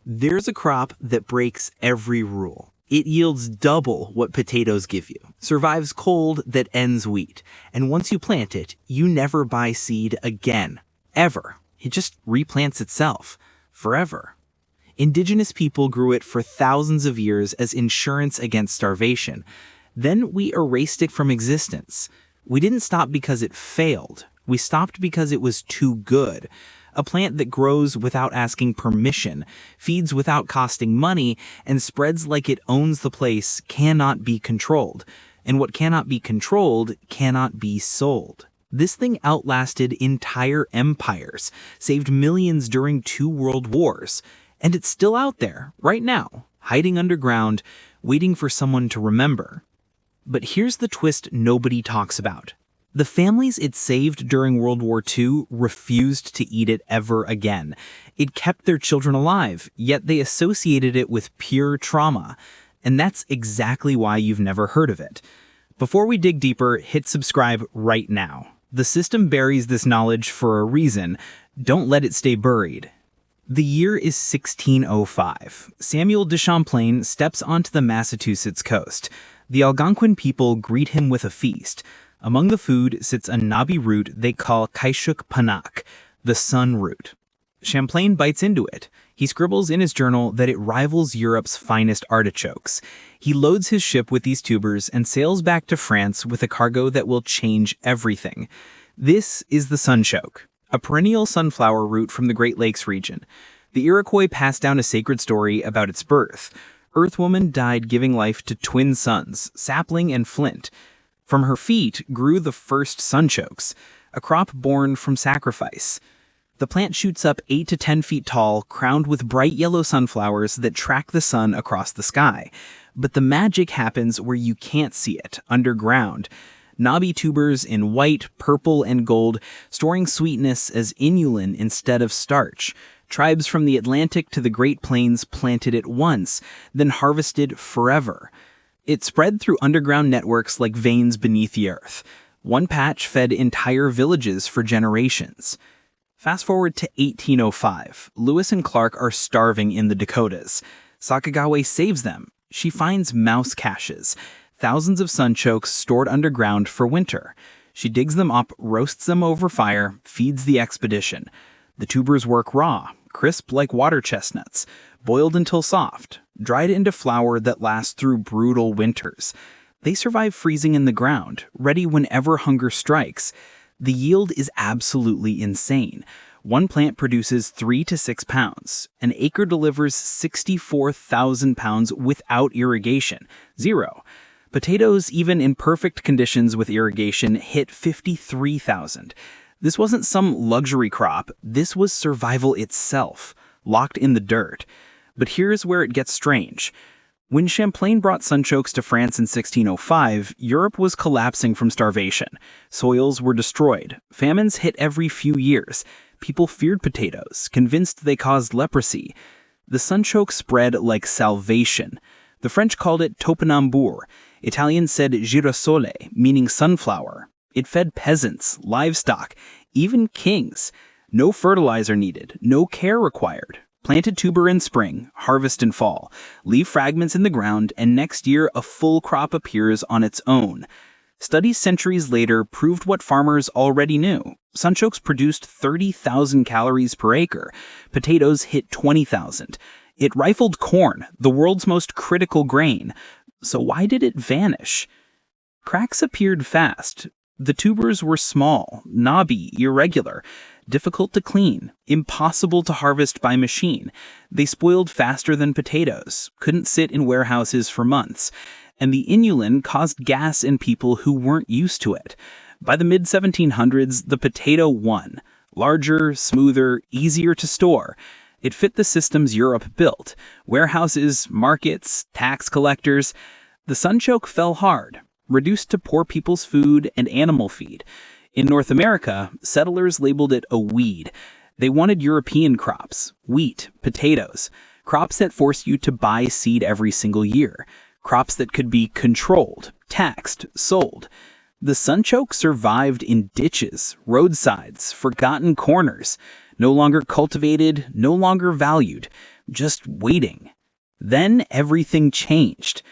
There's a crop that breaks every rule. It yields double what potatoes give you, survives cold that ends wheat, and once you plant it, you never buy seed again. Ever. It just replants itself. Forever. Indigenous people grew it for thousands of years as insurance against starvation. Then we erased it from existence. We didn't stop because it failed. We stopped because it was too good. A plant that grows without asking permission, feeds without costing money, and spreads like it owns the place cannot be controlled. And what cannot be controlled cannot be sold. This thing outlasted entire empires, saved millions during 2 world wars. And it's still out there, right now, hiding underground, waiting for someone to remember. But here's the twist nobody talks about. The families it saved during World War II refused to eat it ever again. It kept their children alive, yet they associated it with pure trauma. And that's exactly why you've never heard of it. Before we dig deeper, hit subscribe right now. The system buries this knowledge for a reason. Don't let it stay buried. The year is 1605. Samuel de Champlain steps onto the Massachusetts coast. The Algonquin people greet him with a feast. Among the food sits a knobby root they call kaishuk panak, the sun root. Champlain bites into it. He scribbles in his journal that it rivals Europe's finest artichokes. He loads his ship with these tubers and sails back to France with a cargo that will change everything. This is the sunchoke, a perennial sunflower root from the Great Lakes region. The Iroquois passed down a sacred story about its birth. Earthwoman died giving life to twin sons, Sapling and Flint. From her feet grew the first sunchokes, a crop born from sacrifice. The plant shoots up 8 to 10 feet tall, crowned with bright yellow sunflowers that track the sun across the sky. But the magic happens where you can't see it, underground. Knobby tubers in white, purple, and gold, storing sweetness as inulin instead of starch. Tribes from the Atlantic to the Great Plains planted it once, then harvested forever. It spread through underground networks like veins beneath the earth. One patch fed entire villages for generations. Fast forward to 1805. Lewis and Clark are starving in the Dakotas. Sacagawea saves them. She finds mouse caches, thousands of sunchokes stored underground for winter. She digs them up, roasts them over fire, feeds the expedition. The tubers work raw, crisp like water chestnuts, boiled until soft, dried into flour that lasts through brutal winters. They survive freezing in the ground, ready whenever hunger strikes. The yield is absolutely insane. One plant produces 3 to 6 pounds. An acre delivers 64,000 pounds without irrigation. 0. Potatoes, even in perfect conditions with irrigation, hit 53,000. This wasn't some luxury crop. This was survival itself, locked in the dirt. But here's where it gets strange. When Champlain brought sunchokes to France in 1605, Europe was collapsing from starvation. Soils were destroyed. Famines hit every few years. People feared potatoes, convinced they caused leprosy. The sunchoke spread like salvation. The French called it topinambour. Italians said girasole, meaning sunflower. It fed peasants, livestock, even kings. No fertilizer needed, no care required. Plant a tuber in spring, harvest in fall, leave fragments in the ground, and next year a full crop appears on its own. Studies centuries later proved what farmers already knew. Sunchokes produced 30,000 calories per acre. Potatoes hit 20,000. It rifled corn, the world's most critical grain. So why did it vanish? Cracks appeared fast. The tubers were small, knobby, irregular, difficult to clean, impossible to harvest by machine. They spoiled faster than potatoes, couldn't sit in warehouses for months, and the inulin caused gas in people who weren't used to it. By the mid-1700s, the potato won. Larger, smoother, easier to store. It fit the systems Europe built: warehouses, markets, tax collectors. The sunchoke fell hard, reduced to poor people's food and animal feed. In North America, settlers labeled it a weed. They wanted European crops, wheat, potatoes, crops that forced you to buy seed every single year, crops that could be controlled, taxed, sold. The sunchoke survived in ditches, roadsides, forgotten corners, no longer cultivated, no longer valued. just waiting. Then everything changed.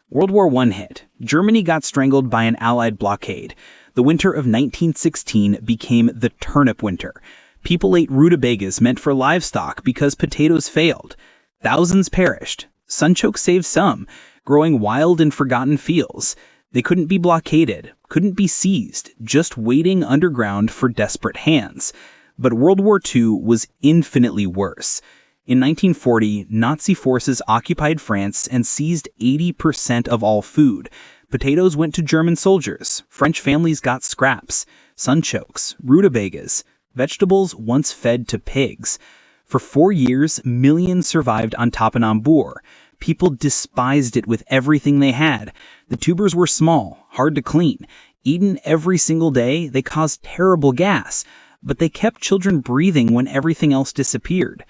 World War I hit. Germany got strangled by an Allied blockade. The winter of 1916 became the turnip winter. People ate rutabagas meant for livestock because potatoes failed. Thousands perished. Sunchoke saved some, growing wild in forgotten fields. They couldn't be blockaded, couldn't be seized, just waiting underground for desperate hands. But World War II was infinitely worse. In 1940, Nazi forces occupied France and seized 80% of all food. Potatoes went to German soldiers. French families got scraps, sunchokes, rutabagas, vegetables once fed to pigs. For 4 years, millions survived on topinambour. People despised it with everything they had. The tubers were small, hard to clean. Eaten every single day, they caused terrible gas. But they kept children breathing when everything else disappeared.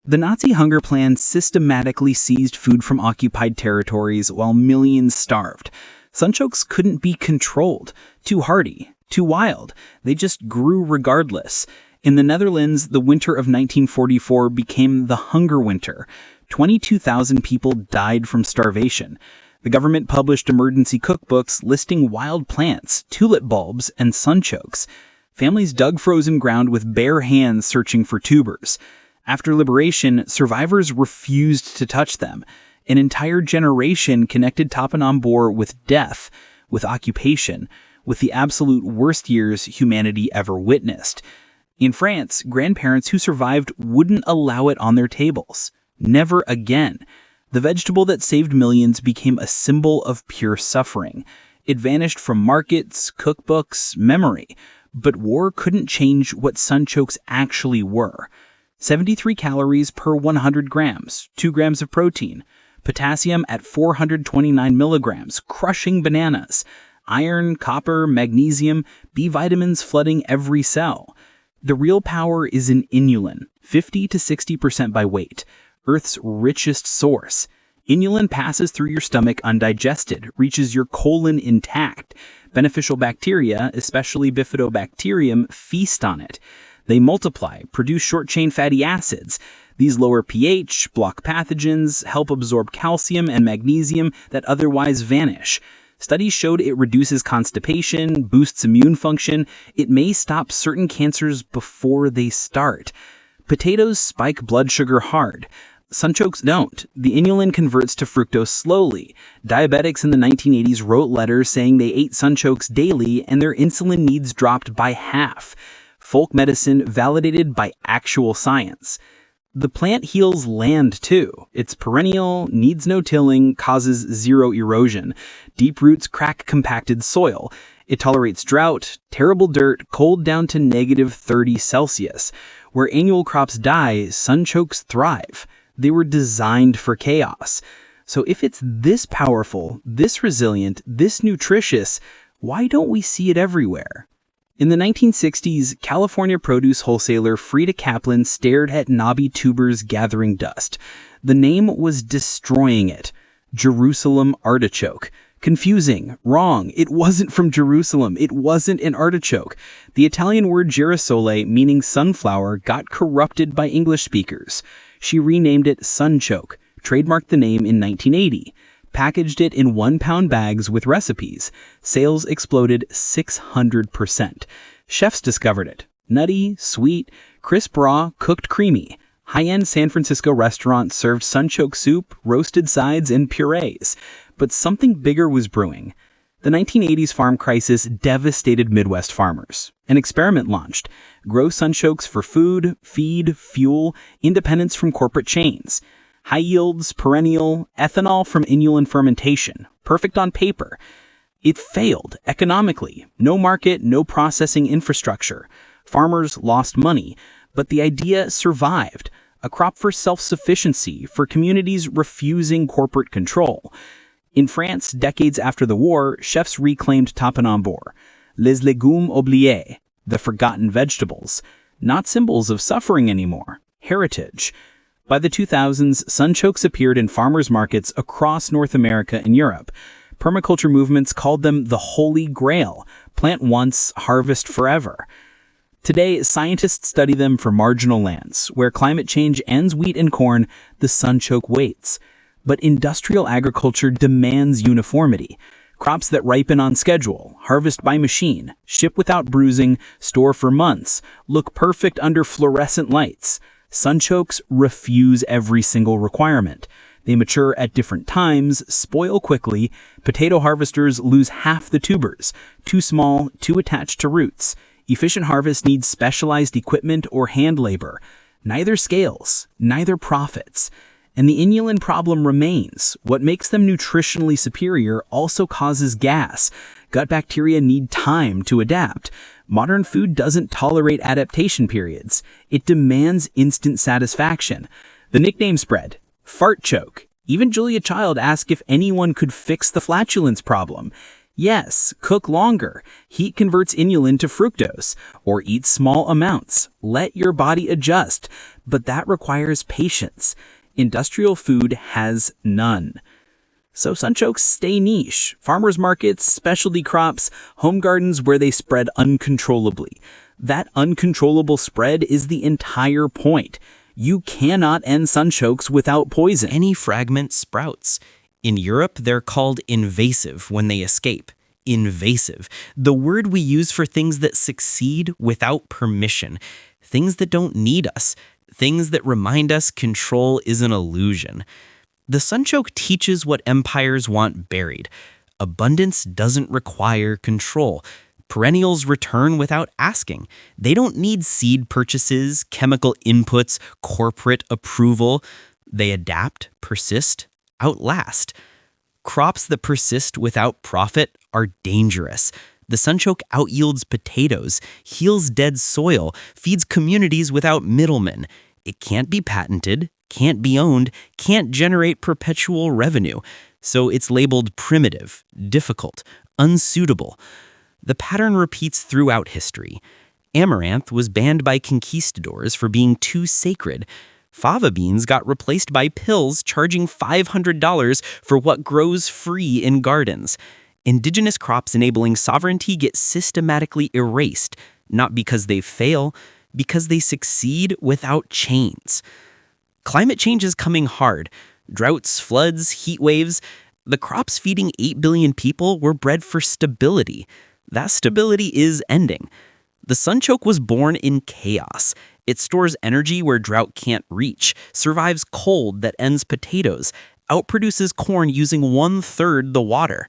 The Nazi hunger plan systematically seized food from occupied territories while millions starved. Sunchokes couldn't be controlled. Too hardy, too wild. They just grew regardless. In the Netherlands, the winter of 1944 became the hunger winter. 22,000 people died from starvation. The government published emergency cookbooks listing wild plants, tulip bulbs, and sunchokes. Families dug frozen ground with bare hands searching for tubers. After liberation, survivors refused to touch them. An entire generation connected topinambour with death, with occupation, with the absolute worst years humanity ever witnessed. In France, grandparents who survived wouldn't allow it on their tables. Never again. The vegetable that saved millions became a symbol of pure suffering. It vanished from markets, cookbooks, memory. But war couldn't change what sunchokes actually were. 73 calories per 100 grams, 2 grams of protein. Potassium at 429 milligrams, crushing bananas. Iron, copper, magnesium, B vitamins flooding every cell. The real power is in inulin, 50 to 60% by weight, Earth's richest source. Inulin passes through your stomach undigested, reaches your colon intact. Beneficial bacteria, especially bifidobacterium, feast on it. They multiply, produce short-chain fatty acids. These lower pH, block pathogens, help absorb calcium and magnesium that otherwise vanish. Studies showed it reduces constipation, boosts immune function. It may stop certain cancers before they start. Potatoes spike blood sugar hard. Sunchokes don't. The inulin converts to fructose slowly. Diabetics in the 1980s wrote letters saying they ate sunchokes daily and their insulin needs dropped by half. Folk medicine validated by actual science. The plant heals land too. It's perennial, needs no tilling, causes zero erosion. Deep roots crack compacted soil. It tolerates drought, terrible dirt, cold down to -30 Celsius. Where annual crops die, sunchokes thrive. They were designed for chaos. So if it's this powerful, this resilient, this nutritious, why don't we see it everywhere? In the 1960s, California produce wholesaler Frida Kaplan stared at knobby tubers gathering dust. The name was destroying it. Jerusalem artichoke. Confusing. Wrong. It wasn't from Jerusalem. It wasn't an artichoke. The Italian word girasole, meaning sunflower, got corrupted by English speakers. She renamed it sunchoke, trademarked the name in 1980. Packaged it in 1-pound bags with recipes. Sales exploded 600%. Chefs discovered it. Nutty, sweet, crisp raw, cooked creamy. High-end San Francisco restaurants served sunchoke soup, roasted sides, and purees. But something bigger was brewing. The 1980s farm crisis devastated Midwest farmers. An experiment launched. Grow sunchokes for food, feed, fuel, independence from corporate chains. High yields, perennial, ethanol from inulin fermentation. Perfect on paper. It failed economically. No market, no processing infrastructure. Farmers lost money, but the idea survived. A crop for self-sufficiency, for communities refusing corporate control. In France, decades after the war, chefs reclaimed topinambour. Les légumes oubliés, the forgotten vegetables. Not symbols of suffering anymore. Heritage. By the 2000s, sunchokes appeared in farmers' markets across North America and Europe. Permaculture movements called them the Holy Grail, plant once, harvest forever. Today, scientists study them for marginal lands. Where climate change ends wheat and corn, the sunchoke waits. But industrial agriculture demands uniformity. Crops that ripen on schedule, harvest by machine, ship without bruising, store for months, look perfect under fluorescent lights. Sunchokes refuse every single requirement. They mature at different times, spoil quickly. Potato harvesters lose half the tubers. Too small, too attached to roots. Efficient harvest needs specialized equipment or hand labor. Neither scales, neither profits. And the inulin problem remains. What makes them nutritionally superior also causes gas. Gut bacteria need time to adapt. Modern food doesn't tolerate adaptation periods. It demands instant satisfaction. The nickname spread, fart choke. Even Julia Child asked if anyone could fix the flatulence problem. Yes, cook longer. Heat converts inulin to fructose. Or eat small amounts. Let your body adjust. But that requires patience. Industrial food has none. So sunchokes stay niche. Farmers markets, specialty crops, home gardens where they spread uncontrollably. That uncontrollable spread is the entire point. You cannot end sunchokes without poison. Any fragment sprouts. In Europe, they're called invasive when they escape. Invasive, the word we use for things that succeed without permission, things that don't need us, things that remind us control is an illusion. The sunchoke teaches what empires want buried. Abundance doesn't require control. Perennials return without asking. They don't need seed purchases, chemical inputs, corporate approval. They adapt, persist, outlast. Crops that persist without profit are dangerous. The sunchoke outyields potatoes, heals dead soil, feeds communities without middlemen. It can't be patented, can't be owned, can't generate perpetual revenue. So it's labeled primitive, difficult, unsuitable. The pattern repeats throughout history. Amaranth was banned by conquistadors for being too sacred. Fava beans got replaced by pills charging $500 for what grows free in gardens. Indigenous crops enabling sovereignty get systematically erased, not because they fail, because they succeed without chains. Climate change is coming hard. Droughts, floods, heat waves. The crops feeding 8 billion people were bred for stability. That stability is ending. The sunchoke was born in chaos. It stores energy where drought can't reach, survives cold that ends potatoes, outproduces corn using 1/3 the water.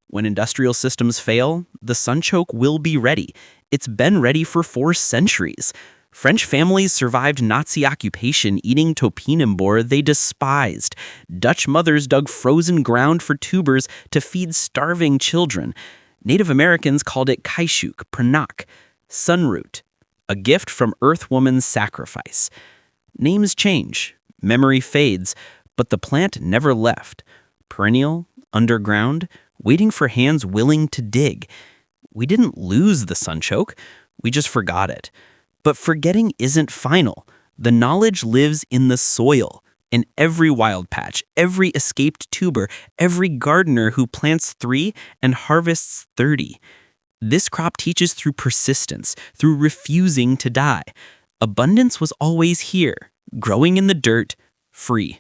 When industrial systems fail, the sunchoke will be ready. It's been ready for 4 centuries. French families survived Nazi occupation eating topinambur they despised. Dutch mothers dug frozen ground for tubers to feed starving children. Native Americans called it kaishuk, pranak, sunroot, a gift from Earth Woman's sacrifice. Names change, memory fades, but the plant never left. Perennial, underground, waiting for hands willing to dig. We didn't lose the sunchoke, we just forgot it. But forgetting isn't final. The knowledge lives in the soil, in every wild patch, every escaped tuber, every gardener who plants 3 and harvests 30. This crop teaches through persistence, through refusing to die. Abundance was always here, growing in the dirt, free.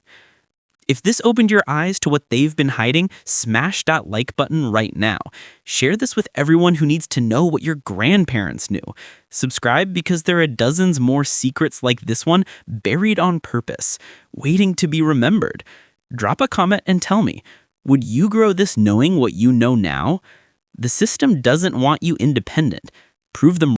If this opened your eyes to what they've been hiding, smash that like button right now. Share this with everyone who needs to know what your grandparents knew. Subscribe because there are dozens more secrets like this one buried on purpose, waiting to be remembered. Drop a comment and tell me, would you grow this knowing what you know now? The system doesn't want you independent. Prove them